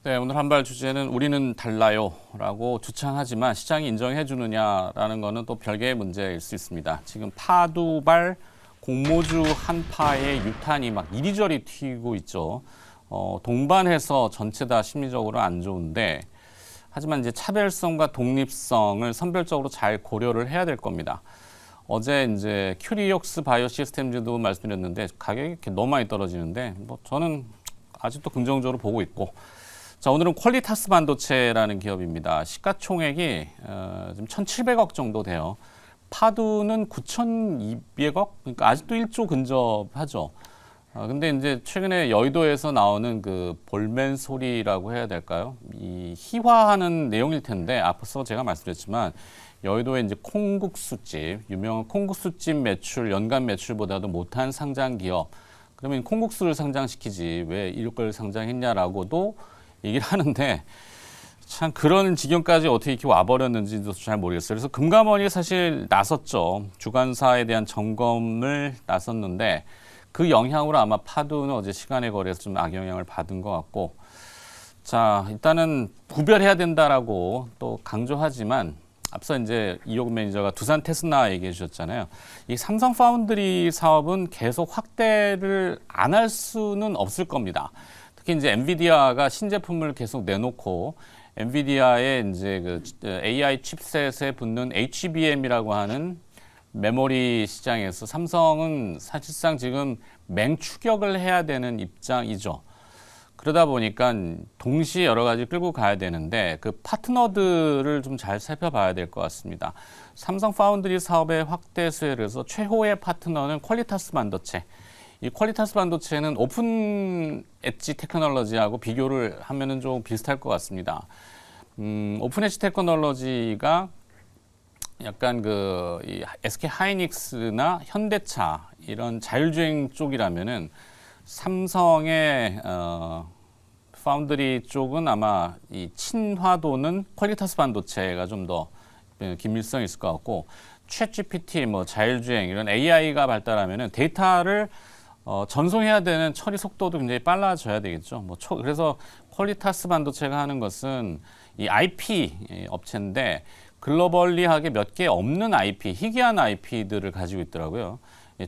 네, 오늘 한발 주제는 우리는 달라요라고 주창하지만 시장이 인정해 주느냐라는 것은 또 별개의 문제일 수 있습니다. 지금 파두발 공모주 한파의 유탄이 막 이리저리 튀고 있죠. 동반해서 전체 다 심리적으로 안 좋은데 하지만 이제 차별성과 독립성을 선별적으로 잘 고려를 해야 될 겁니다. 어제 이제 큐리옥스 바이오 시스템즈도 말씀드렸는데 가격이 이렇게 너무 많이 떨어지는데 뭐 저는 아직도 긍정적으로 보고 있고. 자, 오늘은 퀄리타스 반도체라는 기업입니다. 시가총액이 지금 1,700억 정도 돼요. 파두는 9,200억? 그러니까 아직도 1조 근접하죠. 근데 이제 최근에 여의도에서 나오는 그 볼멘 소리라고 해야 될까요? 이 희화하는 내용일 텐데 앞서 제가 말씀드렸지만 여의도에 이제 콩국수집, 유명한 콩국수집 매출, 연간 매출보다도 못한 상장 기업. 그러면 콩국수를 상장시키지 왜 이걸 상장했냐라고도 얘기를 하는데 참 그런 지경까지 어떻게 이렇게 와버렸는지도 잘 모르겠어요. 그래서 금감원이 사실 나섰죠. 주관사에 대한 점검을 나섰는데 그 영향으로 아마 파두는 어제 시간의 거래에서 좀 악영향을 받은 것 같고, 자 일단은 구별해야 된다라고 또 강조하지만 앞서 이제 이호근 매니저가 두산 테스나 얘기해 주셨잖아요. 이 삼성 파운드리 사업은 계속 확대를 안 할 수는 없을 겁니다. 특히 이제 엔비디아가 신제품을 계속 내놓고 엔비디아의 이제 그 AI 칩셋에 붙는 HBM이라고 하는 메모리 시장에서 삼성은 사실상 지금 맹추격을 해야 되는 입장이죠. 그러다 보니까 동시에 여러 가지 끌고 가야 되는데 그 파트너들을 좀 잘 살펴봐야 될 것 같습니다. 삼성 파운드리 사업의 확대 수혜에서 최호의 파트너는 퀄리타스 반도체. 이 퀄리타스 반도체는 오픈 엣지 테크놀로지하고 비교를 하면은 좀 비슷할 것 같습니다. 오픈 엣지 테크놀로지가 약간 이 SK 하이닉스나 현대차 이런 자율주행 쪽이라면은 삼성의 파운드리 쪽은 아마 이 친화도는 퀄리타스 반도체가 좀 더 긴밀성이 있을 것 같고, 챗 GPT 뭐 자율주행 이런 AI가 발달하면은 데이터를 전송해야 되는 처리 속도도 굉장히 빨라져야 되겠죠. 그래서 퀄리타스 반도체가 하는 것은 이 IP 업체인데 글로벌리하게 몇 개 없는 IP, 희귀한 IP들을 가지고 있더라고요.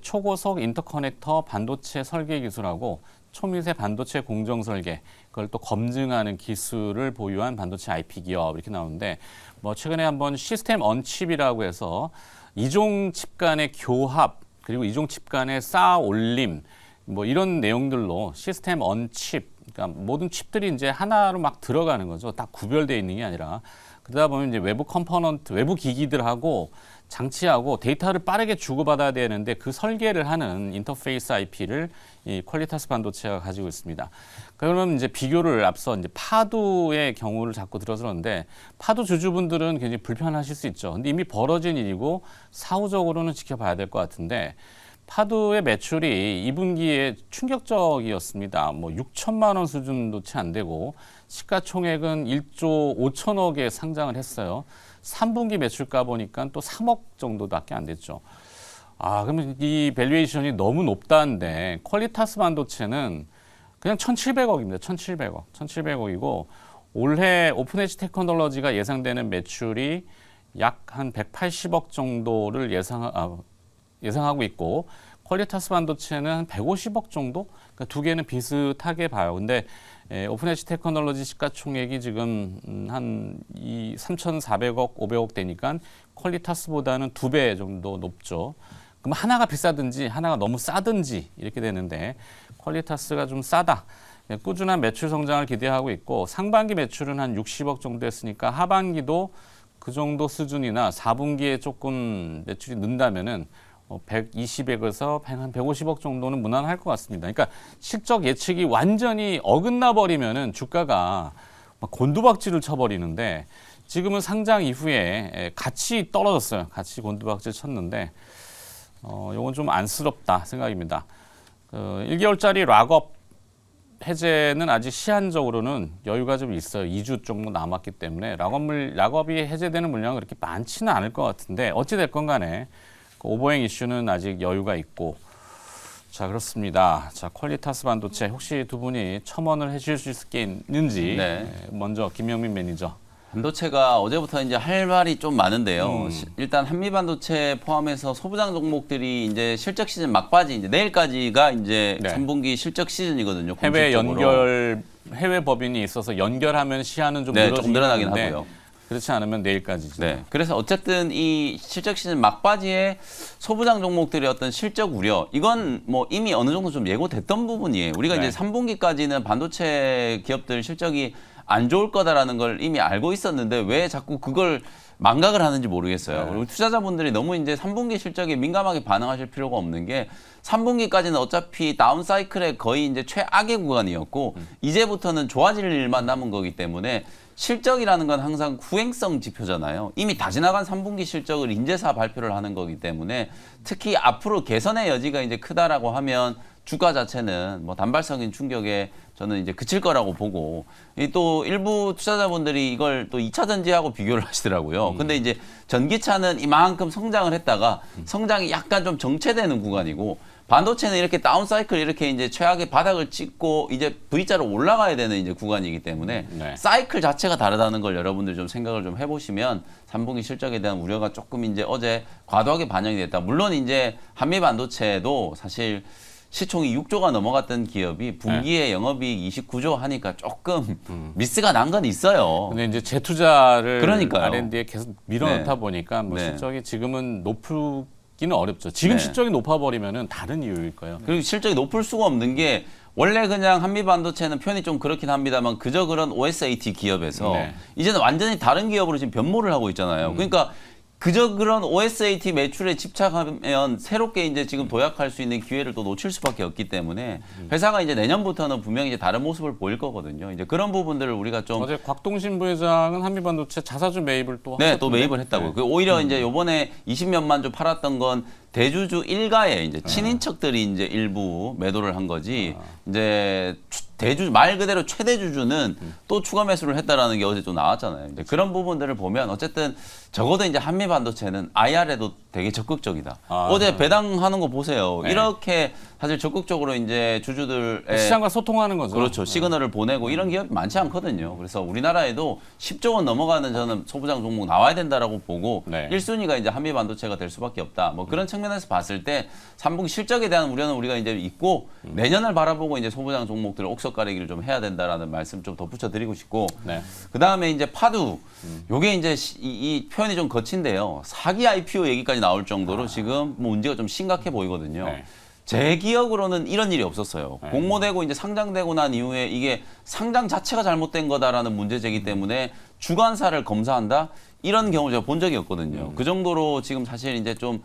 초고속 인터커넥터 반도체 설계 기술하고 초미세 반도체 공정 설계, 그걸 또 검증하는 기술을 보유한 반도체 IP 기업 이렇게 나오는데, 뭐 최근에 한번 시스템 언칩이라고 해서 이종 칩 간의 교합 그리고 이종 칩 간의 쌓아 올림 뭐 이런 내용들로 시스템 언칩, 그러니까 모든 칩들이 이제 하나로 막 들어가는 거죠. 딱 구별되어 있는 게 아니라. 그러다 보면 이제 외부 컴포넌트, 외부 기기들하고 장치하고 데이터를 빠르게 주고받아야 되는데 그 설계를 하는 인터페이스 IP를 이 퀄리타스 반도체가 가지고 있습니다. 그러면 이제 비교를 앞서 이제 파두의 경우를 자꾸 들어서는데 파두 주주분들은 굉장히 불편하실 수 있죠. 근데 이미 벌어진 일이고 사후적으로는 지켜봐야 될 것 같은데, 파두의 매출이 2분기에 충격적이었습니다. 뭐 6천만 원 수준도 채 안 되고 시가총액은 1조 5천억에 상장을 했어요. 3분기 매출가 보니까 또 3억 정도밖에 안 됐죠. 그러면 이 밸류에이션이 너무 높다는데 퀄리타스 반도체는 그냥 1,700억입니다. 1,700억. 1,700억이고 올해 오픈 엣지 테크놀로지가 예상되는 매출이 약 한 180억 정도를 예상하고 있고 퀄리타스 반도체는 한 150억 정도? 그러니까 두 개는 비슷하게 봐요. 근데 오픈 엣지 테크놀로지 시가총액이 지금 한 3,400억, 500억 되니까 퀄리타스보다는 2배 정도 높죠. 그럼 하나가 비싸든지 하나가 너무 싸든지 이렇게 되는데 퀄리타스가 좀 싸다. 꾸준한 매출 성장을 기대하고 있고 상반기 매출은 한 60억 정도 했으니까 하반기도 그 정도 수준이나 4분기에 조금 매출이 는다면은 120억에서 한 150억 정도는 무난할 것 같습니다. 그러니까 실적 예측이 완전히 어긋나 버리면은 주가가 막 곤두박질을 쳐버리는데 지금은 상장 이후에 같이 떨어졌어요. 같이 곤두박질 쳤는데 이건 좀 안쓰럽다 생각입니다. 1개월짜리 락업 해제는 아직 시한적으로는 여유가 좀 있어요. 2주 정도 남았기 때문에 락업이 해제되는 물량은 그렇게 많지는 않을 것 같은데 어찌 됐건 간에 오버행 이슈는 아직 여유가 있고, 자, 그렇습니다. 자, 퀄리타스 반도체 혹시 두 분이 첨언을 해주실 수 있는지 네. 먼저 김영민 매니저. 반도체가 어제부터 이제 할 말이 좀 많은데요. 일단 한미 반도체 포함해서 소부장 종목들이 이제 실적 시즌 막바지 이제 내일까지가 이제 네. 3분기 실적 시즌이거든요. 해외 공식적으로. 연결 해외 법인이 있어서 연결하면 시한은 좀 네, 조금 늘어나긴 하는데 하고요. 그렇지 않으면 내일까지죠. 네. 그래서 어쨌든 이 실적 시즌 막바지에 소부장 종목들의 어떤 실적 우려, 이건 뭐 이미 어느 정도 좀 예고됐던 부분이에요. 우리가 네. 이제 3분기까지는 반도체 기업들 실적이 안 좋을 거다라는 걸 이미 알고 있었는데 왜 자꾸 그걸 망각을 하는지 모르겠어요. 네. 그리고 투자자분들이 너무 이제 3분기 실적에 민감하게 반응하실 필요가 없는 게 3분기까지는 어차피 다운 사이클의 거의 이제 최악의 구간이었고 이제부터는 좋아질 일만 남은 거기 때문에 실적이라는 건 항상 후행성 지표잖아요. 이미 다 지나간 3분기 실적을 인제사 발표를 하는 거기 때문에 특히 앞으로 개선의 여지가 이제 크다라고 하면 주가 자체는 뭐 단발성인 충격에 저는 이제 그칠 거라고 보고 이 또 일부 투자자분들이 이걸 또 2차 전지하고 비교를 하시더라고요. 근데 이제 전기차는 이만큼 성장을 했다가 성장이 약간 좀 정체되는 구간이고 반도체는 이렇게 다운 사이클 이렇게 이제 최악의 바닥을 찍고 이제 V자로 올라가야 되는 이제 구간이기 때문에 네. 사이클 자체가 다르다는 걸 여러분들 좀 생각을 좀 해보시면 3분기 실적에 대한 우려가 조금 이제 어제 과도하게 반영이 됐다. 물론 이제 한미 반도체도 사실 시총이 6조가 넘어갔던 기업이 분기에 영업이익 29조 하니까 조금 미스가 난 건 있어요. 근데 이제 재투자를 그러니까요. R&D에 계속 밀어넣다 네. 보니까 뭐 네. 실적이 지금은 높기는 어렵죠. 지금 네. 실적이 높아버리면은 다른 이유일 거예요. 그리고 실적이 높을 수가 없는 게 원래 그냥 한미 반도체는 편이 좀 그렇긴 합니다만 그저 그런 OSAT 기업에서 네. 이제는 완전히 다른 기업으로 지금 변모를 하고 있잖아요. 그러니까 그저 그런 OSAT 매출에 집착하면 새롭게 이제 지금 도약할 수 있는 기회를 또 놓칠 수밖에 없기 때문에 회사가 이제 내년부터는 분명히 이제 다른 모습을 보일 거거든요. 이제 그런 부분들을 우리가 좀 어제 곽동신 부회장은 한미반도체 자사주 매입을 또 네, 하셨던데. 또 매입을 했다고요. 네. 그 오히려 이제 요번에 20년만 좀 팔았던 건 대주주 일가에 이제 친인척들이 이제 일부 매도를 한 거지. 이제 대주 말 그대로 최대 주주는 또 추가 매수를 했다라는 게 어제 좀 나왔잖아요. 이제 그런 부분들을 보면 어쨌든 적어도 이제 한미 반도체는 IR에도 되게 적극적이다. 아, 어제 배당하는 거 보세요. 네. 이렇게 사실 적극적으로 이제 주주들의 시장과 소통하는 거죠. 그렇죠. 시그널을 보내고 이런 기업이 많지 않거든요. 그래서 우리나라에도 10조 원 넘어가는 저는 소부장 종목 나와야 된다라고 보고 네. 1순위가 이제 한미 반도체가 될 수밖에 없다. 뭐 그런 측면에서 봤을 때 3분기 실적에 대한 우려는 우리가 이제 있고 내년을 바라보고 이제 소부장 종목들 옥석 가리기를 좀 해야 된다라는 말씀 좀 덧붙여 드리고 싶고 네. 그다음에 이제 파두 요게 이제 이 표현이 좀 거친데요. 사기 IPO 얘기까지 나올 정도로 지금 뭐 문제가 좀 심각해 보이거든요. 네. 제 기억으로는 이런 일이 없었어요. 네. 공모되고 이제 상장되고 난 이후에 이게 상장 자체가 잘못된 거다라는 문제제기 때문에 주관사를 검사한다? 이런 경우 제가 본 적이 없거든요. 그 정도로 지금 사실 이제 좀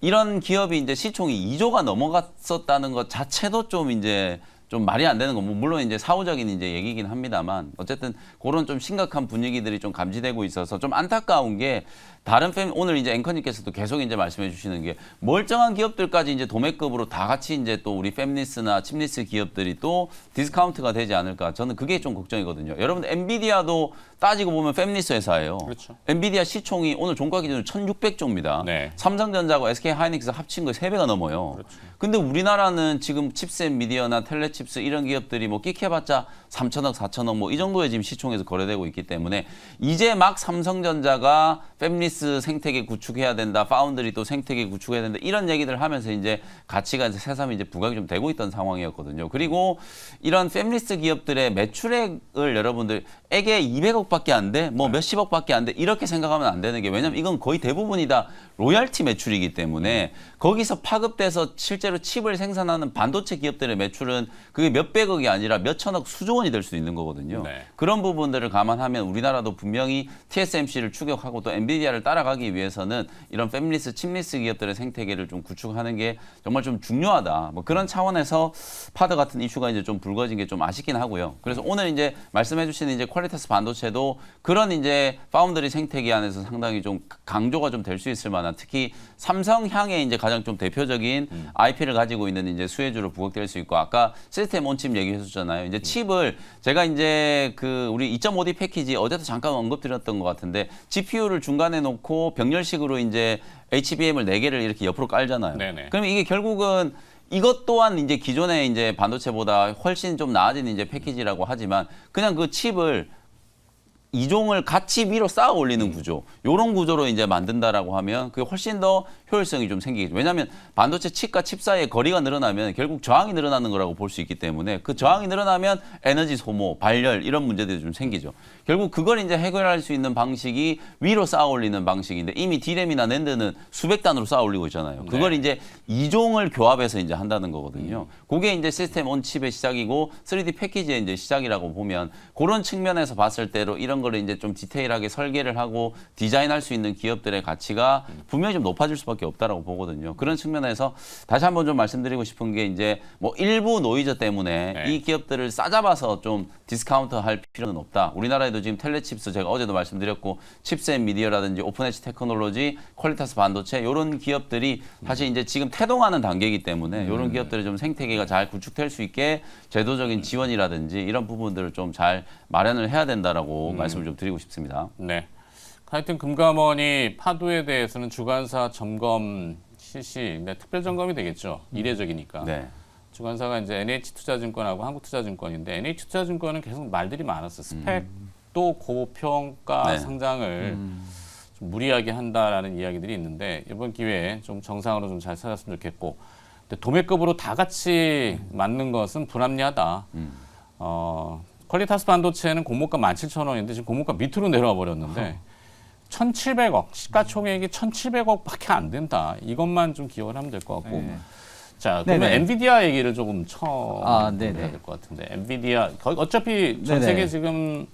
이런 기업이 이제 시총이 2조가 넘어갔었다는 것 자체도 좀 이제 좀 말이 안 되는 거, 뭐 물론 이제 사후적인 이제 얘기긴 합니다만 어쨌든 그런 좀 심각한 분위기들이 좀 감지되고 있어서 좀 안타까운 게 다른 오늘 이제 앵커님께서도 계속 이제 말씀해 주시는 게 멀쩡한 기업들까지 이제 도매급으로 다 같이 이제 또 우리 팹리스나 칩리스 기업들이 또 디스카운트가 되지 않을까 저는 그게 좀 걱정이거든요. 여러분 엔비디아도 따지고 보면 팹리스 회사예요. 그렇죠. 엔비디아 시총이 오늘 종가 기준으로 1,600조입니다. 네. 삼성전자하고 SK 하이닉스 합친 거 3배가 넘어요. 그렇죠. 근데 우리나라는 지금 칩셋 미디어나 텔레칩스 이런 기업들이 뭐 끼켜봤자 3천억, 4천억 뭐 이 정도의 지금 시총에서 거래되고 있기 때문에 이제 막 삼성전자가 팹리스 생태계 구축해야 된다, 파운드리 또 생태계 구축해야 된다 이런 얘기들 하면서 이제 가치가 이제 새삼 이제 부각이 좀 되고 있던 상황이었거든요. 그리고 이런 팹리스 기업들의 매출액을 여러분들 에게 200억밖에 안 돼, 뭐 몇십억밖에 안 돼 이렇게 생각하면 안 되는 게 왜냐면 이건 거의 대부분이 다 로얄티 매출이기 때문에 거기서 파급돼서 실제로 칩을 생산하는 반도체 기업들의 매출은 그게 몇백억이 아니라 몇천억 수조 원이 될 수 있는 거거든요. 네. 그런 부분들을 감안하면 우리나라도 분명히 TSMC를 추격하고 또 엔비디아를 따라가기 위해서는 이런 팹리스, 칩리스 기업들의 생태계를 좀 구축하는 게 정말 좀 중요하다. 뭐 그런 차원에서 파드 같은 이슈가 이제 좀 불거진 게 좀 아쉽긴 하고요. 그래서 오늘 이제 말씀해 주신 이제 퀄리타스 반도체도 그런 이제 파운드리 생태계 안에서 상당히 좀 강조가 좀 될 수 있을 만한 특히 삼성향의 이제 가장 좀 대표적인 IP를 가지고 있는 이제 수혜주로 부각될 수 있고 아까 시스템 온칩 얘기해 주셨잖아요. 이제 칩을 제가 이제 그 우리 2.5D 패키지 어제도 잠깐 언급드렸던 것 같은데 GPU를 중간에 놓고 병렬식으로 이제 HBM을 4개를 이렇게 옆으로 깔잖아요. 네네. 그러면 이게 결국은 이것 또한 이제 기존의 이제 반도체보다 훨씬 좀 나아진 이제 패키지라고 하지만 그냥 그 칩을 이종을 같이 위로 쌓아 올리는 구조, 이런 구조로 이제 만든다라고 하면 그게 훨씬 더 효율성이 좀 생기겠죠. 왜냐하면 반도체 칩과 칩 사이의 거리가 늘어나면 결국 저항이 늘어나는 거라고 볼 수 있기 때문에 그 저항이 늘어나면 에너지 소모, 발열 이런 문제들이 좀 생기죠. 결국 그걸 이제 해결할 수 있는 방식이 위로 쌓아 올리는 방식인데 이미 D램이나 낸드는 수백 단으로 쌓아 올리고 있잖아요. 그걸 이제 이종을 교합해서 이제 한다는 거거든요. 그게 이제 시스템 온 칩의 시작이고 3D 패키지의 이제 시작이라고 보면 그런 측면에서 봤을 때로 이런 거를 이제 좀 디테일하게 설계를 하고 디자인할 수 있는 기업들의 가치가 분명히 좀 높아질 수밖에 없다라고 보거든요. 그런 측면에서 다시 한번 좀 말씀드리고 싶은 게 이제 뭐 일부 노이즈 때문에 이 기업들을 싸잡아서 좀 디스카운트 할 필요는 없다. 우리나라에도 지금 텔레칩스 제가 어제도 말씀드렸고 칩셋 미디어라든지 오픈엣지 테크놀로지, 퀄리타스 반도체 이런 기업들이 사실 이제 지금 태동하는 단계이기 때문에 이런 기업들의 좀 생태계가 잘 구축될 수 있게 제도적인 지원이라든지 이런 부분들을 좀 잘 마련을 해야 된다라고 말씀을 좀 드리고 싶습니다. 네. 하여튼 금감원이 파도에 대해서는 주관사 점검 실시, 특별 점검이 되겠죠. 이례적이니까. 네. 주관사가 이제 NH투자증권하고 한국투자증권인데 NH투자증권은 계속 말들이 많았어요. 스펙도 고평가 네. 상장을 좀 무리하게 한다라는 이야기들이 있는데 이번 기회에 좀 정상으로 좀 잘 찾았으면 좋겠고 근데 도매급으로 다 같이 맞는 것은 불합리하다. 퀄리타스 반도체는 공모가 17,000원인데 지금 공모가 밑으로 내려와 버렸는데 1,700억, 시가총액이 1,700억밖에 안 된다. 이것만 좀 기억을 하면 될 것 같고. 자, 그러면 네네. 엔비디아 얘기를 조금 해야 네네. 될 것 같은데. 엔비디아 어차피 전 네네. 세계 지금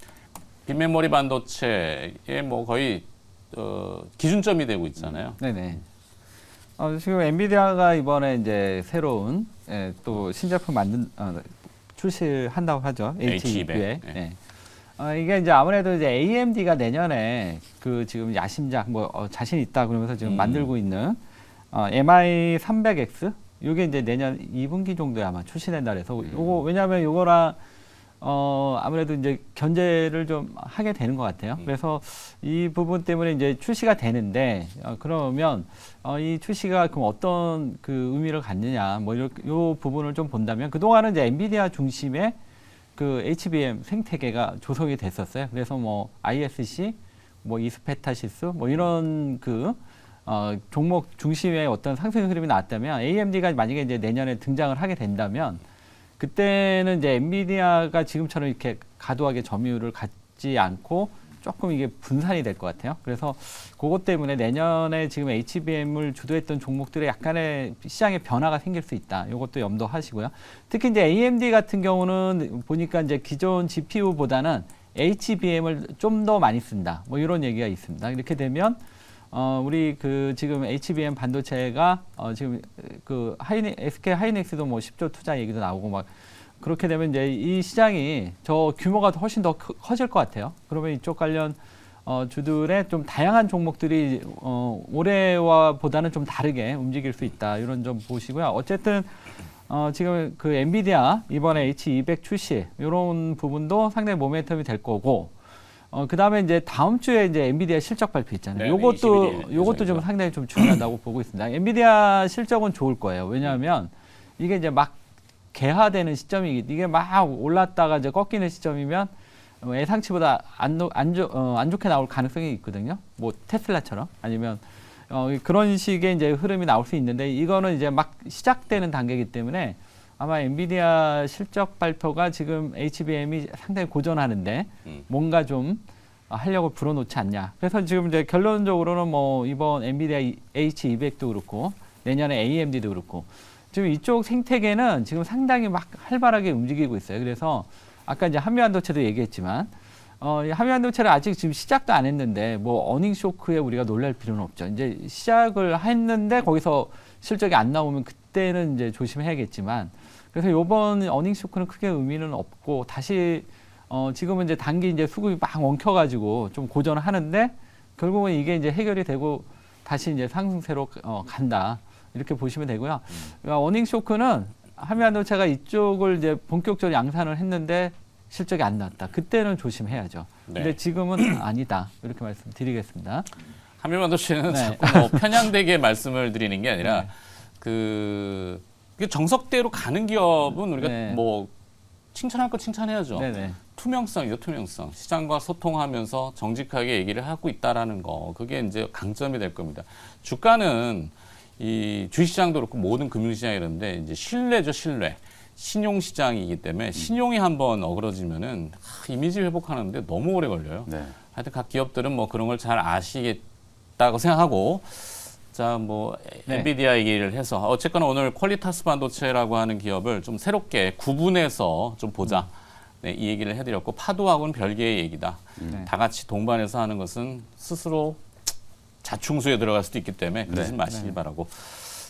빈메모리 반도체의 뭐 거의 기준점이 되고 있잖아요. 네네. 지금 엔비디아가 이번에 이제 새로운 또 신제품 출시를 한다고 하죠. H200. 네. 네. 이게 이제 아무래도 이제 AMD가 내년에 그 지금 야심작 자신 있다 그러면서 지금 만들고 있는 MI300X 이게 이제 내년 2분기 정도에 아마 출시된다 그래서 요거 왜냐하면 요거랑 아무래도 이제 견제를 좀 하게 되는 것 같아요. 그래서 이 부분 때문에 이제 출시가 되는데 그러면 이 출시가 그럼 어떤 그 의미를 갖느냐 뭐 이렇게 요 부분을 좀 본다면 그 동안은 이제 엔비디아 중심의 그 HBM 생태계가 조성이 됐었어요. 그래서 뭐 ISC, 뭐 이스페타시스 뭐 이런 그 종목 중심의 어떤 상승 흐름이 나왔다면 AMD가 만약에 이제 내년에 등장을 하게 된다면 그때는 이제 엔비디아가 지금처럼 이렇게 과도하게 점유율을 갖지 않고 조금 이게 분산이 될 것 같아요. 그래서 그것 때문에 내년에 지금 HBM을 주도했던 종목들의 약간의 시장의 변화가 생길 수 있다. 이것도 염두하시고요. 특히 이제 AMD 같은 경우는 보니까 이제 기존 GPU보다는 HBM을 좀 더 많이 쓴다. 뭐 이런 얘기가 있습니다. 이렇게 되면 우리 그 지금 HBM 반도체가 지금 그 SK 하이닉스도 뭐 10조 투자 얘기도 나오고 막 그렇게 되면 이제 이 시장이 저 규모가 훨씬 더 커질 것 같아요. 그러면 이쪽 관련 주들의 좀 다양한 종목들이 올해와 보다는 좀 다르게 움직일 수 있다. 이런 점 보시고요. 어쨌든 지금 그 엔비디아 이번에 H200 출시 이런 부분도 상당히 모멘텀이 될 거고 그 다음에 이제 다음 주에 이제 엔비디아 실적 발표 있잖아요. 네, 요것도 좀 상당히 좀 중요하다고 보고 있습니다. 엔비디아 실적은 좋을 거예요. 왜냐하면 이게 이제 막 개화되는 이게 막 올랐다가 이제 꺾이는 시점이면 예상치보다 안 좋게 나올 가능성이 있거든요. 뭐 테슬라처럼 아니면 그런 식의 이제 흐름이 나올 수 있는데 이거는 이제 막 시작되는 단계이기 때문에 아마 엔비디아 실적 발표가 지금 HBM이 상당히 고전하는데 뭔가 좀 하려고 불어놓지 않냐. 그래서 지금 이제 결론적으로는 뭐 이번 엔비디아 H200도 그렇고 내년에 AMD도 그렇고 지금 이쪽 생태계는 지금 상당히 막 활발하게 움직이고 있어요. 그래서 아까 이제 한미반도체도 얘기했지만 한미반도체는 아직 지금 시작도 안 했는데 뭐 어닝 쇼크에 우리가 놀랄 필요는 없죠. 이제 시작을 했는데 거기서 실적이 안 나오면 그때는 이제 조심해야겠지만 그래서 이번 어닝 쇼크는 크게 의미는 없고 다시 지금은 이제 단기 이제 수급이 막 엉켜가지고 좀 고전을 하는데 결국은 이게 이제 해결이 되고 다시 이제 상승세로 간다. 이렇게 보시면 되고요. 어닝 쇼크는 한미반도체가 이쪽을 이제 본격적으로 양산을 했는데 실적이 안 나왔다. 그때는 조심해야죠. 네. 근데 지금은 아니다. 이렇게 말씀드리겠습니다. 한미반도체는 네. 자꾸 뭐 편향되게 말씀을 드리는 게 아니라 네. 그 이게 정석대로 가는 기업은 우리가 네. 뭐 칭찬할 거 칭찬해야죠. 네네. 투명성이죠, 투명성. 시장과 소통하면서 정직하게 얘기를 하고 있다라는 거, 그게 이제 강점이 될 겁니다. 주가는 이 주식시장도 그렇고 모든 금융시장이 그런데 이제 신뢰죠, 신뢰. 신용시장이기 때문에 신용이 한번 어그러지면은 이미지 회복하는데 너무 오래 걸려요. 네. 하여튼 각 기업들은 뭐 그런 걸 잘 아시겠다고 생각하고, 자, 뭐 네. 엔비디아 얘기를 해서 어쨌거나 오늘 퀄리타스 반도체라고 하는 기업을 좀 새롭게 구분해서 좀 보자. 네, 이 얘기를 해드렸고, 파도하고는 별개의 얘기다. 네. 다 같이 동반해서 하는 것은 스스로 자충수에 들어갈 수도 있기 때문에 그러지 네. 마시기 바라고.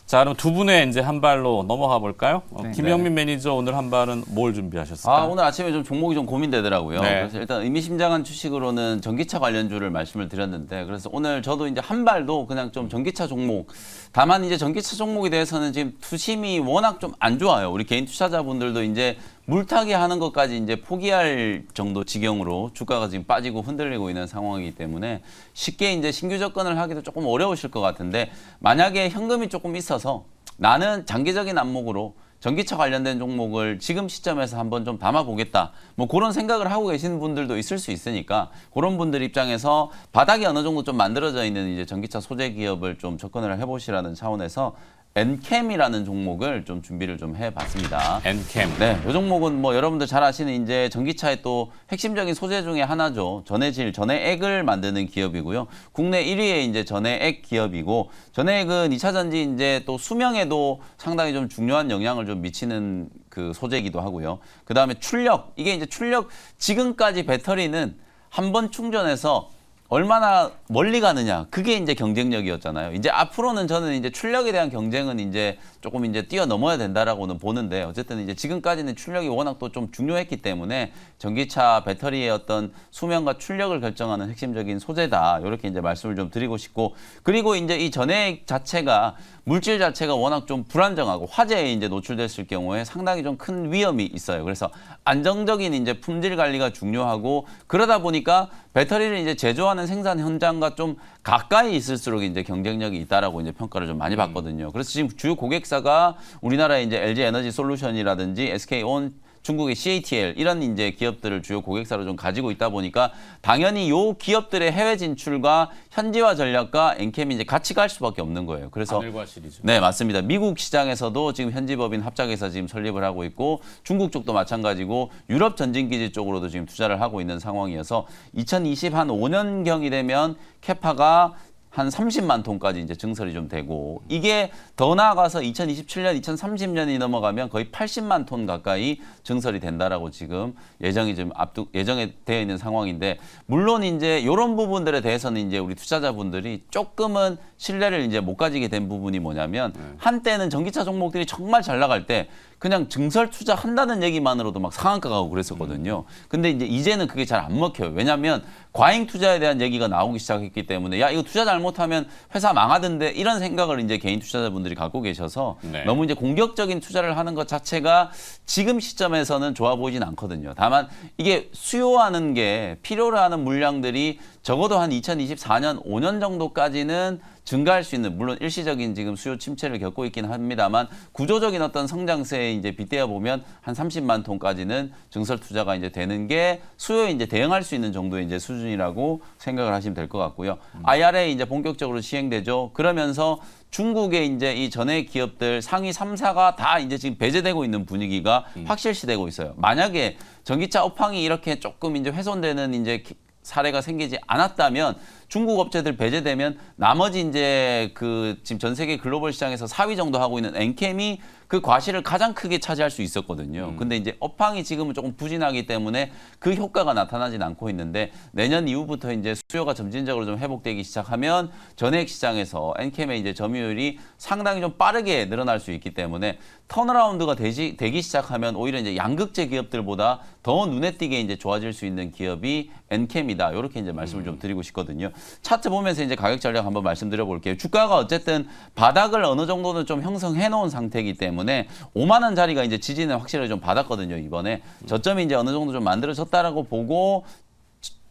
자, 그럼 두 분의 이제 한 발로 넘어가 볼까요? 네. 김영민 매니저 오늘 한 발은 뭘 준비하셨을까요? 아, 오늘 아침에 좀 종목이 좀 고민되더라고요. 네. 그래서 일단 의미심장한 주식으로는 전기차 관련주를 말씀을 드렸는데, 그래서 오늘 저도 이제 한 발도 그냥 좀 전기차 종목, 다만 이제 전기차 종목에 대해서는 지금 투심이 워낙 좀 안 좋아요. 우리 개인 투자자분들도 이제 물타기 하는 것까지 이제 포기할 정도 지경으로 주가가 지금 빠지고 흔들리고 있는 상황이기 때문에 쉽게 이제 신규 접근을 하기도 조금 어려우실 것 같은데, 만약에 현금이 조금 있어서 나는 장기적인 안목으로 전기차 관련된 종목을 지금 시점에서 한번 좀 담아보겠다, 뭐 그런 생각을 하고 계시는 분들도 있을 수 있으니까, 그런 분들 입장에서 바닥이 어느 정도 좀 만들어져 있는 이제 전기차 소재 기업을 좀 접근을 해보시라는 차원에서 엔캠이라는 종목을 좀 준비를 좀 해봤습니다. 엔캠. 네, 이 종목은 뭐 여러분들 잘 아시는 이제 전기차의 또 핵심적인 소재 중에 하나죠. 전해질, 전해액을 만드는 기업이고요. 국내 1위의 이제 전해액 기업이고, 전해액은 2차 전지 이제 또 수명에도 상당히 좀 중요한 영향을 좀 미치는 그 소재이기도 하고요. 그 다음에 출력, 이게 이제 출력, 지금까지 배터리는 한 번 충전해서 얼마나 멀리 가느냐, 그게 이제 경쟁력이었잖아요. 이제 앞으로는 저는 이제 출력에 대한 경쟁은 이제 조금 이제 뛰어넘어야 된다라고는 보는데, 어쨌든 이제 지금까지는 출력이 워낙 또 좀 중요했기 때문에 전기차 배터리의 어떤 수명과 출력을 결정하는 핵심적인 소재다, 이렇게 이제 말씀을 좀 드리고 싶고, 그리고 이제 이 전해액 자체가 물질 자체가 워낙 좀 불안정하고 화재에 이제 노출됐을 경우에 상당히 좀 큰 위험이 있어요. 그래서 안정적인 이제 품질 관리가 중요하고, 그러다 보니까 배터리를 이제 제조하는 생산 현장과 좀 가까이 있을수록 이제 경쟁력이 있다라고 이제 평가를 좀 많이 받거든요. 그래서 지금 주요 고객사가 우리나라의 이제 LG 에너지 솔루션이라든지 SK온, 중국의 CATL, 이런 이제 기업들을 주요 고객사로 좀 가지고 있다 보니까 당연히 요 기업들의 해외 진출과 현지화 전략과 엔캠이 이제 같이 갈 수밖에 없는 거예요. 그래서 하늘과 시리즈. 네, 맞습니다. 미국 시장에서도 지금 현지법인 합작해서 지금 설립을 하고 있고, 중국 쪽도 마찬가지고, 유럽 전진기지 쪽으로도 지금 투자를 하고 있는 상황이어서 2025년경이 되면 캐파가 한 30만 톤까지 이제 증설이 좀 되고, 이게 더 나아가서 2027년, 2030년이 넘어가면 거의 80만 톤 가까이 증설이 된다라고 지금 예정이 좀 예정에 되어 있는 상황인데, 물론 이제 이런 부분들에 대해서는 이제 우리 투자자분들이 조금은 신뢰를 이제 못 가지게 된 부분이 뭐냐면, 한때는 전기차 종목들이 정말 잘 나갈 때 그냥 증설 투자한다는 얘기만으로도 막 상한가 가고 그랬었거든요. 근데 이제는 그게 잘 안 먹혀요. 왜냐하면 과잉 투자에 대한 얘기가 나오기 시작했기 때문에, 야, 이거 투자 잘못하면 회사 망하던데, 이런 생각을 이제 개인 투자자분들이 갖고 계셔서 네. 너무 이제 공격적인 투자를 하는 것 자체가 지금 시점에서는 좋아 보이진 않거든요. 다만 이게 수요하는 게, 필요로 하는 물량들이 적어도 한 2024년 5년 정도까지는 증가할 수 있는, 물론 일시적인 지금 수요 침체를 겪고 있긴 합니다만, 구조적인 어떤 성장세에 이제 빗대어 보면 한 30만 톤까지는 증설 투자가 이제 되는 게 수요에 이제 대응할 수 있는 정도의 이제 수준이라고 생각을 하시면 될 것 같고요. IRA 이제 본격적으로 시행되죠. 그러면서 중국의 이제 이 전해 기업들 상위 3사가 다 이제 지금 배제되고 있는 분위기가 확실시되고 있어요. 만약에 전기차 업황이 이렇게 조금 이제 훼손되는 이제 사례가 생기지 않았다면, 중국 업체들 배제되면 나머지 이제 그 지금 전 세계 글로벌 시장에서 4위 정도 하고 있는 엔캠이 그 과실을 가장 크게 차지할 수 있었거든요. 근데 이제 업황이 지금은 조금 부진하기 때문에 그 효과가 나타나진 않고 있는데, 내년 이후부터 이제 수요가 점진적으로 좀 회복되기 시작하면 전해액 시장에서 엔캠의 이제 점유율이 상당히 좀 빠르게 늘어날 수 있기 때문에, 턴어라운드가 되기 시작하면 오히려 이제 양극재 기업들보다 더 눈에 띄게 이제 좋아질 수 있는 기업이 엔캠이다, 이렇게 이제 말씀을 좀 드리고 싶거든요. 차트 보면서 이제 가격 전략 한번 말씀드려 볼게요. 주가가 어쨌든 바닥을 어느 정도는 좀 형성해 놓은 상태이기 때문에 5만 원 자리가 이제 지지는 확실히 좀 받았거든요. 이번에 저점이 이제 어느 정도 좀 만들어졌다라고 보고,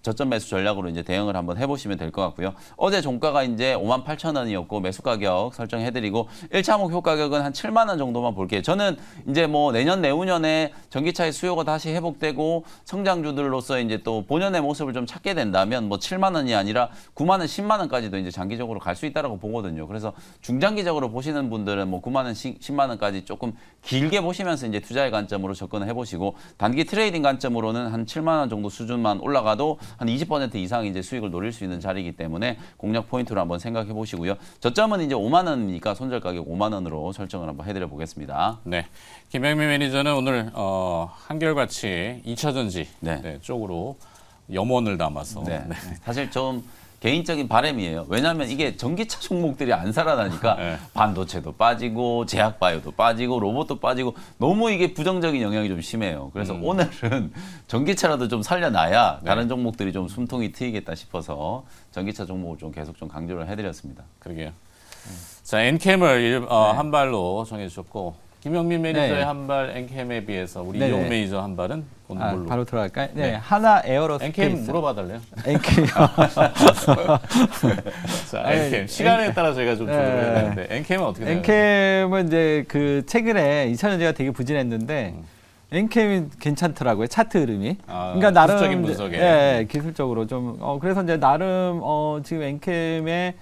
저점 매수 전략으로 이제 대응을 한번 해보시면 될 것 같고요. 어제 종가가 이제 58,000원이었고 매수 가격 설정해드리고 1차 목표 가격은 한 7만 원 정도만 볼게요. 저는 이제 뭐 내년 내후년에 전기차의 수요가 다시 회복되고 성장주들로서 이제 또 본연의 모습을 좀 찾게 된다면 뭐 7만 원이 아니라 9만 원, 10만 원까지도 이제 장기적으로 갈 수 있다라고 보거든요. 그래서 중장기적으로 보시는 분들은 뭐 9만 원, 10만 원까지 조금 길게 보시면서 이제 투자의 관점으로 접근을 해보시고 단기 트레이딩 관점으로는 한 7만 원 정도 수준만 올라가도 한 20% 이상 이제 수익을 노릴 수 있는 자리이기 때문에 공략 포인트로 한번 생각해 보시고요. 저점은 이제 5만 원이니까 손절 가격 5만 원으로 설정을 한번 해드려 보겠습니다. 네, 김영민 매니저는 오늘 한결같이 2차전지 네. 쪽으로 염원을 담아서 네. 사실 좀 개인적인 바람이에요. 왜냐하면 이게 전기차 종목들이 안 살아나니까 네. 반도체도 빠지고 제약바이오도 빠지고 로봇도 빠지고 너무 이게 부정적인 영향이 좀 심해요. 그래서 오늘은 전기차라도 좀 살려놔야 다른 종목들이 좀 숨통이 트이겠다 싶어서 전기차 종목을 좀 계속 좀 강조를 해드렸습니다. 그러게요. 자, 엔캠을 한 발로 정해주셨고 김영민 매니저의 네. 한 발 엔캠에 비해서 우리 네네. 이용 매니저 한 발은 오늘 뭘로? 바로 들어갈까요? 네, 네. 하나 에어로스페이스. 엔캠 물어봐달래요. 엔캠. 자, 아니, 엔캠 시간에 따라 저희가 좀 조절을 해야 네. 되는데 엔캠은 어떻게 생각하세요? 엔캠은 이제 그 최근에 2000년대가 되게 부진했는데 엔캠이 괜찮더라고요. 차트 흐름이. 아, 그러니까 나름 기술적인 분석에. 예, 기술적으로 좀 그래서 이제 나름 지금 엔캠의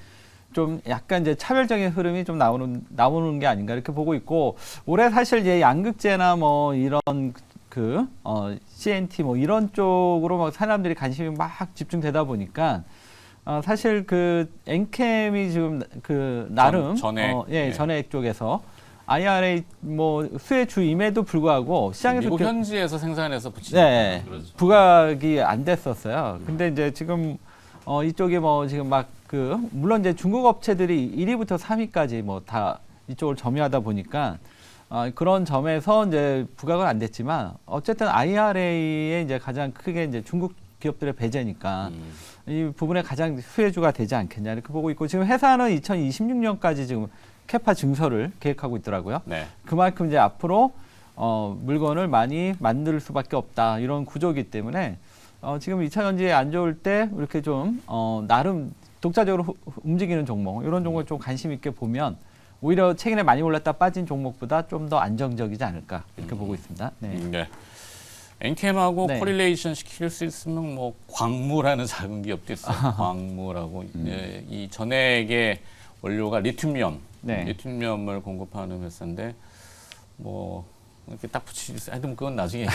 좀 약간 이제 차별적인 흐름이 좀 나오는 게 아닌가 이렇게 보고 있고 올해 사실 이제 양극재나 뭐 이런 CNT 뭐 이런 쪽으로 막 사람들이 관심이 막 집중되다 보니까 사실 그 엔캠이 지금 그 나름 전액. 네. 전액 쪽에서 IRA 뭐 수혜 주임에도 불구하고 시장에서 미국 그- 현지에서 생산해서 붙이는 네, 그렇죠. 부각이 안 됐었어요. 근데 이제 지금 이쪽에 뭐 지금 막 물론 이제 중국 업체들이 1위부터 3위까지 뭐 다 이쪽을 점유하다 보니까 그런 점에서 이제 부각은 안 됐지만 어쨌든 IRA에 이제 가장 크게 이제 중국 기업들의 배제니까 이 부분에 가장 수혜주가 되지 않겠냐 이렇게 보고 있고 지금 회사는 2026년까지 지금 캐파 증설을 계획하고 있더라고요. 네. 그만큼 이제 앞으로 물건을 많이 만들 수밖에 없다 이런 구조이기 때문에 지금 2차전지에 안 좋을 때 이렇게 좀 나름 독자적으로 움직이는 종목 이런 종목을 좀 관심 있게 보면 오히려 최근에 많이 올랐다 빠진 종목보다 좀 더 안정적이지 않을까 이렇게 보고 있습니다. 네. 네. 엔캠하고 네. 코릴레이션 시킬 수 있으면 뭐 광무라는 작은 기업도 있어요. 광무라고 이 전액의 원료가 리튬이온, 네. 리튬이온을 공급하는 회사인데 뭐 이렇게 딱 붙이지. 하여튼 그건 나중에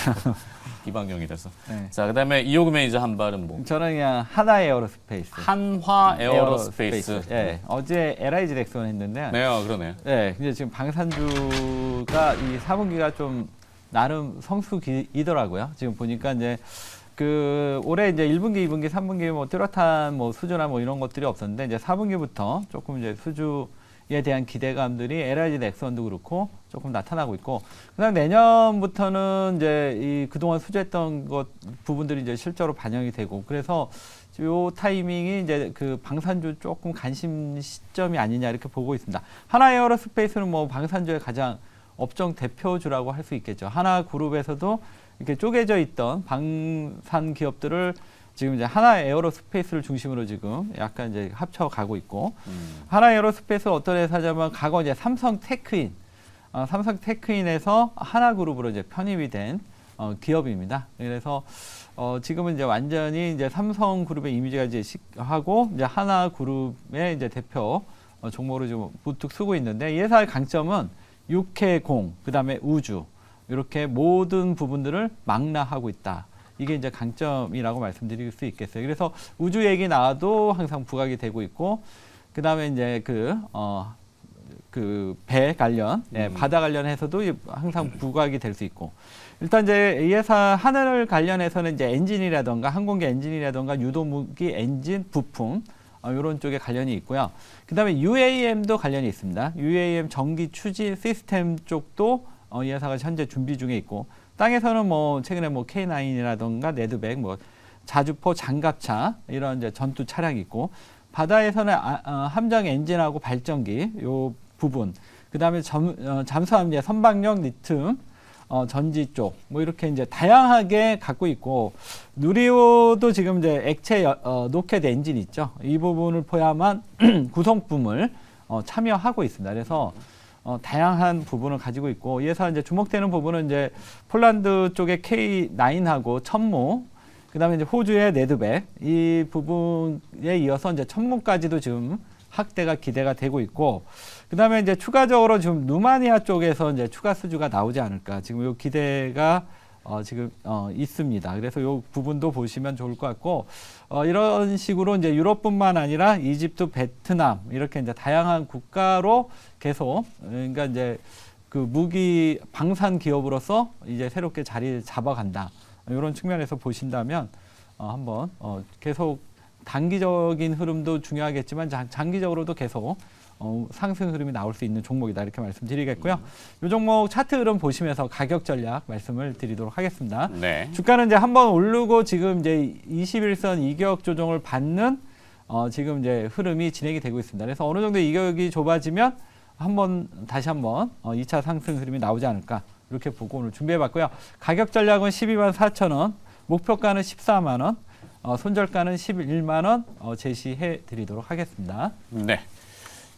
비방용이라서. 네. 자, 그다음에 이호구 매니저 한 발은 뭐? 저는 그냥 하나 에어로스페이스. 한화 에어로스페이스. 예. 어제 LIG 넥슨 했는데. 네, 그러네요. 네. 근데 지금 방산주가 이 4분기가 좀 나름 성수기이더라고요. 지금 보니까 이제 올해 이제 1분기, 2분기, 3분기 뭐 뚜렷한 뭐 수주나 뭐 이런 것들이 없었는데 이제 4분기부터 조금 이제 수주에 대한 기대감들이 LIG 넥슨도 그렇고 조금 나타나고 있고 그다음 내년부터는 이제 이 그동안 수주했던 부분들이 이제 실제로 반영이 되고 그래서 요 타이밍이 이제 그 방산주 조금 관심 시점이 아니냐 이렇게 보고 있습니다. 하나 에어로스페이스는 뭐 방산주의 가장 업종 대표주라고 할 수 있겠죠. 하나 그룹에서도 이렇게 쪼개져 있던 방산 기업들을 지금 이제 하나 에어로스페이스를 중심으로 지금 약간 이제 합쳐가고 있고 하나 에어로스페이스 어떤 회사냐면 과거 이제 삼성 테크인에서 하나 그룹으로 이제 편입이 된 기업입니다. 그래서 지금은 이제 완전히 이제 삼성 그룹의 이미지가 이제 하고 이제 하나 그룹의 이제 대표 종목으로 지금 우뚝 쓰고 있는데 이 회사의 강점은 육해공, 그다음에 우주 이렇게 모든 부분들을 망라하고 있다. 이게 이제 강점이라고 말씀드릴 수 있겠어요. 그래서 우주 얘기 나와도 항상 부각이 되고 있고, 그 다음에 이제 배 관련, 바다 관련해서도 항상 부각이 될 수 있고, 일단 이제 이 회사 하늘 관련해서는 이제 엔진이라던가 항공기 엔진이라던가 유도무기 엔진 부품 이런 쪽에 관련이 있고요. 그 다음에 UAM도 관련이 있습니다. UAM 전기 추진 시스템 쪽도 이 회사가 현재 준비 중에 있고, 땅에서는 뭐 최근에 뭐 K9이라던가 레드백, 뭐 자주포 장갑차 이런 이제 전투 차량이 있고, 바다에서는 함정 엔진하고 발전기 요 부분, 그 다음에 잠수함 이제 선박용 리튬 전지 쪽, 뭐 이렇게 이제 다양하게 갖고 있고, 누리호도 지금 이제 액체 노켓 엔진 있죠. 이 부분을 포함한 구성품을 참여하고 있습니다. 그래서 다양한 부분을 가지고 있고, 이에서 이제 주목되는 부분은 이제 폴란드 쪽의 K9하고 천무, 그다음에 이제 호주의 네드백 이 부분에 이어서 이제 천무까지도 지금 확대가 기대가 되고 있고, 그다음에 이제 추가적으로 지금 루마니아 쪽에서 이제 추가 수주가 나오지 않을까 지금 요 기대가 지금 있습니다. 그래서 요 부분도 보시면 좋을 것 같고, 이런 식으로 이제 유럽뿐만 아니라 이집트, 베트남 이렇게 이제 다양한 국가로 계속, 그러니까 이제 그 무기 방산 기업으로서 이제 새롭게 자리를 잡아간다. 이런 측면에서 보신다면 한번 계속 단기적인 흐름도 중요하겠지만 장기적으로도 계속 상승 흐름이 나올 수 있는 종목이다, 이렇게 말씀드리겠고요. 이 종목 차트 흐름 보시면서 가격 전략 말씀을 드리도록 하겠습니다. 네. 주가는 이제 한번 오르고 지금 이제 21선 이격 조정을 받는 지금 이제 흐름이 진행이 되고 있습니다. 그래서 어느 정도 이격이 좁아지면 다시 한번 2차 상승 흐름이 나오지 않을까, 이렇게 보고 오늘 준비해봤고요. 가격 전략은 12만 4천 원, 목표가는 14만 원, 손절가는 11만 원 제시해 드리도록 하겠습니다. 네.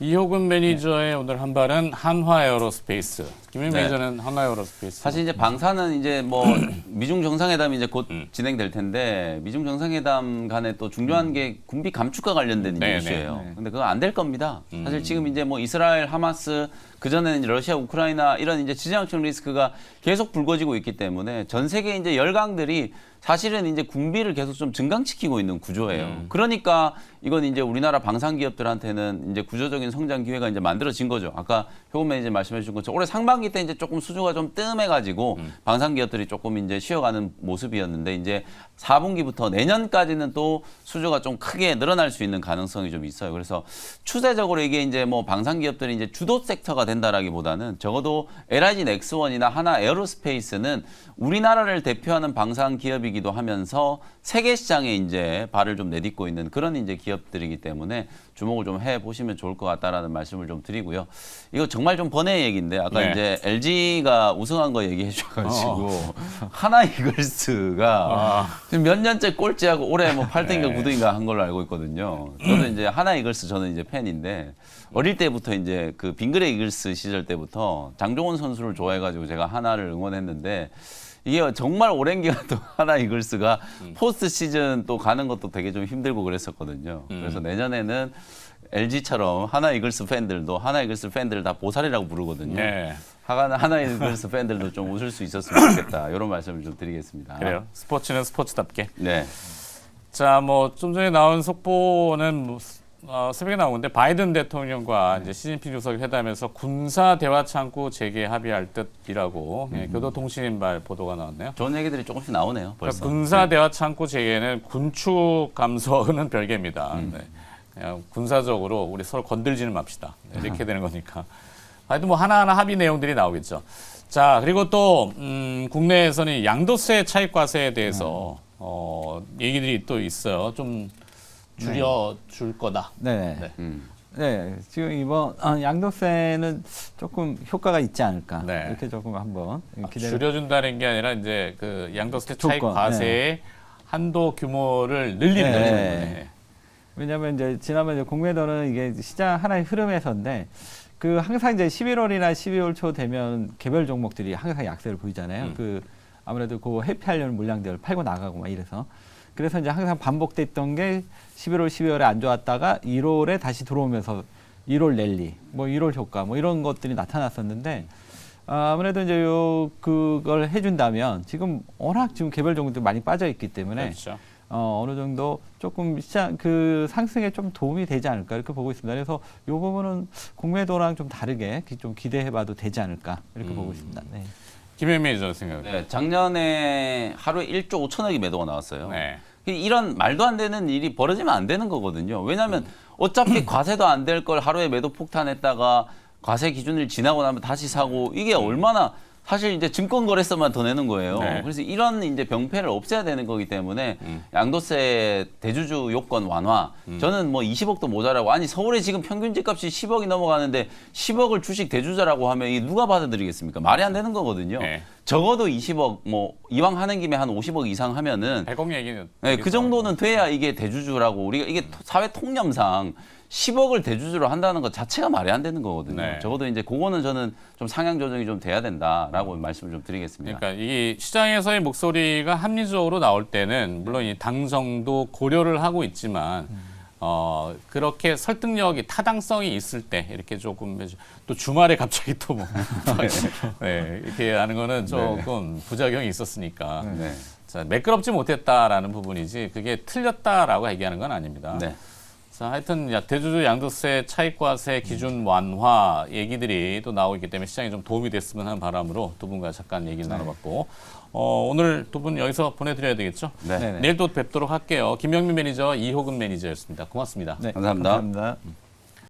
이효근 매니저의 오늘 한 발은 한화에어로스페이스. 김현 네. 매니저는 한화에어로스페이스. 사실 이제 방사는 이제 뭐 미중 정상회담이 이제 곧 진행될 텐데, 미중 정상회담 간에 또 중요한 게 군비 감축과 관련된 이제 네, 이슈예요. 네. 근데 그거 안 될 겁니다. 사실 지금 이제 뭐 이스라엘, 하마스, 그 전에는 이제 러시아, 우크라이나 이런 이제 지정학적 리스크가 계속 불거지고 있기 때문에 전 세계 이제 열강들이 사실은 이제 군비를 계속 좀 증강시키고 있는 구조예요. 그러니까 이건 이제 우리나라 방산 기업들한테는 이제 구조적인 성장 기회가 이제 만들어진 거죠. 아까 효금 매니저 말씀해 주신 것처럼 올해 상반기 때 이제 조금 수주가 좀 뜸해가지고 방산 기업들이 조금 이제 쉬어가는 모습이었는데, 이제 4분기부터 내년까지는 또 수주가 좀 크게 늘어날 수 있는 가능성이 좀 있어요. 그래서 추세적으로 이게 이제 뭐 방산 기업들이 이제 주도 섹터가 된다라기보다는 적어도 LIG 넥스원이나 하나 에어로스페이스는 우리나라를 대표하는 방산 기업이기도 하면서 세계 시장에 이제 발을 좀 내딛고 있는 그런 이제 기업들이기 때문에 주목을 좀 해 보시면 좋을 것 같다라는 말씀을 좀 드리고요. 이거 정말 좀 번외 얘기인데, 아까 네. 이제 LG가 우승한 거 얘기해 주셔가지고 하나 이글스가 지금 몇 년째 꼴찌하고 올해 뭐 8등인가 9등인가 한 걸로 알고 있거든요. 저도 이제 하나 이글스 저는 이제 팬인데, 어릴 때부터 이제 그 빙그레 이글스 시절 때부터 장종원 선수를 좋아해가지고 제가 하나를 응원했는데, 이게 정말 오랜 기간 동안 하나 이글스가 포스트 시즌 또 가는 것도 되게 좀 힘들고 그랬었거든요. 그래서 내년에는 LG처럼 하나 이글스 팬들도 하나 이글스 팬들을 다 보살이라고 부르거든요. 네. 하나 이글스 팬들도 좀 웃을 수 있었으면 좋겠다, 이런 말씀을 좀 드리겠습니다. 그래요. 스포츠는 스포츠답게. 네. 자, 뭐 좀 전에 나온 속보는 새벽에 나오는데, 바이든 대통령과 이제 시진핑 주석이 회담에서 군사 대화 창구 재개 합의할 듯이라고 교도통신인발 보도가 나왔네요. 좋은 얘기들이 조금씩 나오네요. 벌써. 그러니까 군사 대화 창구 재개는 군축 감소는 별개입니다. 네. 그냥 군사적으로 우리 서로 건들지는 맙시다. 네, 이렇게 되는 거니까. 하여튼 뭐 하나하나 합의 내용들이 나오겠죠. 자, 그리고 또 국내에서는 양도세 차익과세에 대해서 얘기들이 또 있어요. 좀 줄여줄 거다. 네. 네. 네, 지금 이번 양도세는 조금 효과가 있지 않을까, 네. 이렇게 조금 한번 기대를. 줄여준다는 게 아니라 이제 그 양도세 조건, 차익 과세의 한도 규모를 늘리는 거죠. 네. 왜냐하면 이제 지난번 이제 공매도는 이게 시장 하나의 흐름에서인데, 그 항상 이제 11월이나 12월 초 되면 개별 종목들이 항상 약세를 보이잖아요. 그 아무래도 그 회피하려는 물량들을 팔고 나가고 막 이래서. 그래서 이제 항상 반복됐던 게 11월, 12월에 안 좋았다가 1월에 다시 들어오면서 1월 랠리, 뭐 1월 효과, 뭐 이런 것들이 나타났었는데, 아무래도 이제 그걸 해준다면 지금 워낙 지금 개별 종목들 많이 빠져 있기 때문에 그렇죠. 어느 정도 조금 시장 그 상승에 좀 도움이 되지 않을까, 이렇게 보고 있습니다. 그래서 이 부분은 공매도랑 좀 다르게 좀 기대해봐도 되지 않을까, 이렇게 보고 있습니다. 네. 김현미 매니저 생각은? 네, 작년에 하루에 1조 5천억이 매도가 나왔어요. 네. 이런 말도 안 되는 일이 벌어지면 안 되는 거거든요. 왜냐하면 어차피 과세도 안 될 걸 하루에 매도 폭탄했다가 과세 기준을 지나고 나면 다시 사고, 이게 얼마나 사실 이제 증권거래소만 더 내는 거예요. 네. 그래서 이런 이제 병폐를 없애야 되는 거기 때문에 양도세 대주주 요건 완화. 저는 뭐 20억도 모자라고 아니 서울에 지금 평균 집값이 10억이 넘어가는데 10억을 주식 대주주라고 하면 이 누가 받아들이겠습니까? 말이 안 되는 거거든요. 네. 적어도 20억 뭐 이왕 하는 김에 한 50억 이상 하면은 100억 얘기는 네, 그 정도는 돼야 이게 대주주라고 우리가 이게 사회 통념상 10억을 대주주로 한다는 것 자체가 말이 안 되는 거거든요. 네. 적어도 이제 그거는 저는 좀 상향 조정이 좀 돼야 된다라고 말씀을 좀 드리겠습니다. 그러니까 이 시장에서의 목소리가 합리적으로 나올 때는 물론 이 당정도 고려를 하고 있지만 그렇게 설득력이 타당성이 있을 때 이렇게 조금 또 주말에 갑자기 또 뭐 네, 이렇게 하는 거는 조금 부작용이 있었으니까 네. 자, 매끄럽지 못했다라는 부분이지 그게 틀렸다라고 얘기하는 건 아닙니다. 네. 자, 하여튼 대주주 양도세 차익과세 기준 완화 얘기들이 또 나오고 있기 때문에 시장에 좀 도움이 됐으면 하는 바람으로 두 분과 잠깐 얘기를 나눠봤고 오늘 두 분 여기서 보내드려야 되겠죠? 네. 네네. 내일 또 뵙도록 할게요. 김영민 매니저, 이호근 매니저였습니다. 고맙습니다. 네, 감사합니다. 감사합니다.